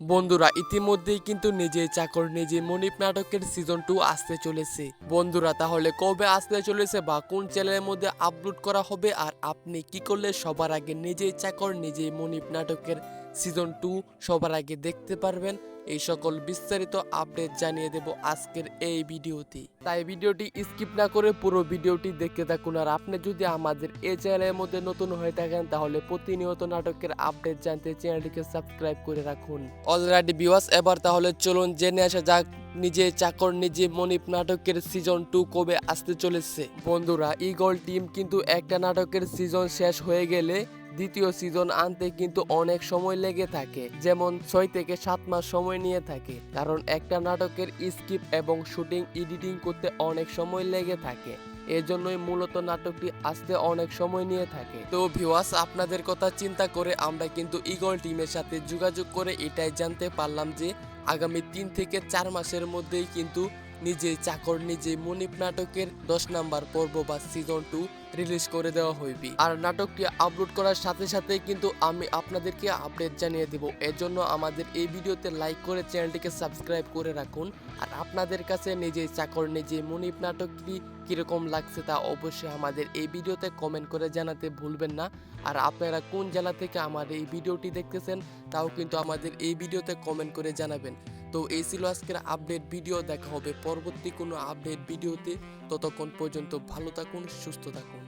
বন্ধুরা ইতিমধ্যেই কিন্তু নিজেই চাকর নিজে মনিপ নাটকের সিজন 2 আসতে চলেছে। বন্ধুরা তাহলে কবে আসতে চলেছে বা কোন চ্যানেলের মধ্যে আপলোড করা হবে আর আপনি কি করলে সবার আগে নিজেই চাকর নিজেই মনিপ নাটকের সিজন 2 সবার আগে দেখতে পারবেন, এই সকল বিস্তারিত আপডেট জানিয়ে দেব আজকের এই ভিডিওতে। তাই ভিডিওটি স্কিপ না করে পুরো ভিডিওটি দেখতে থাকুন। আর আপনি যদি আমাদের এই চ্যানেলের মধ্যে নতুন হয়ে থাকেন তাহলে প্রতিনিয়ত নাটকের আপডেট জানতে চ্যানেলটিকে সাবস্ক্রাইব করে রাখুন। অলরেডি ভিউয়ার্স, এবার তাহলে চলুন জেনে আসা যাক নিজে চাকর নিজে মনিপ নাটকের সিজন 2 কবে আসতে চলেছে। বন্ধুরা ইগল টিম কিন্তু একটা নাটকের সিজন শেষ হয়ে গেলে দ্বিতীয় সিজন আনতে কিন্তু অনেক সময় লেগে থাকে, যেমন 6 থেকে 7 মাস সময় নিয়ে থাকে, কারণ একটা নাটকের স্ক্রিপ্ট এবং শুটিং এডিটিং করতে অনেক সময় লেগে থাকে। এজন্যই মূলত নাটকটি আসতে অনেক সময় নিয়ে থাকে। তো ভিউয়ার্স, আপনাদের কথা চিন্তা করে আমরা কিন্তু ইগল টিমের সাথে যোগাযোগ করে এটাই জানতে পারলাম যে আগামী 3 থেকে 4 মাসের মধ্যেই কিন্তু নিজেই চাকর নিজেই মনিপ নাটকের 10 নাম্বার পর্ব বা সিজন 2 রিলিজ করে দেওয়া হইবে। আর নাটকটি আপলোড করার সাথে সাথে কিন্তু আমি আপনাদেরকে আপডেট জানিয়ে দেব। এজন্য আমাদের এই ভিডিওতে লাইক করে চ্যানেলটিকে সাবস্ক্রাইব করে রাখুন। আর আপনাদের কাছে নিজেই চাকর নিজেই মনিপ নাটকটি কিরকম লাগছে তা অবশ্যই আমাদের এই ভিডিওতে কমেন্ট করে জানাতে ভুলবেন না। আর আপনারা কোন জেলা থেকে আমার এই ভিডিওটি দেখতেছেন তাও কিন্তু আমাদের এই ভিডিওতে কমেন্ট করে জানাবেন। তো এই ছিল আজকের আপডেট ভিডিও, দেখা হবে পরবর্তী কোনো আপডেট ভিডিওতে। ততক্ষণ পর্যন্ত ভালো থাকুন, সুস্থ থাকুন।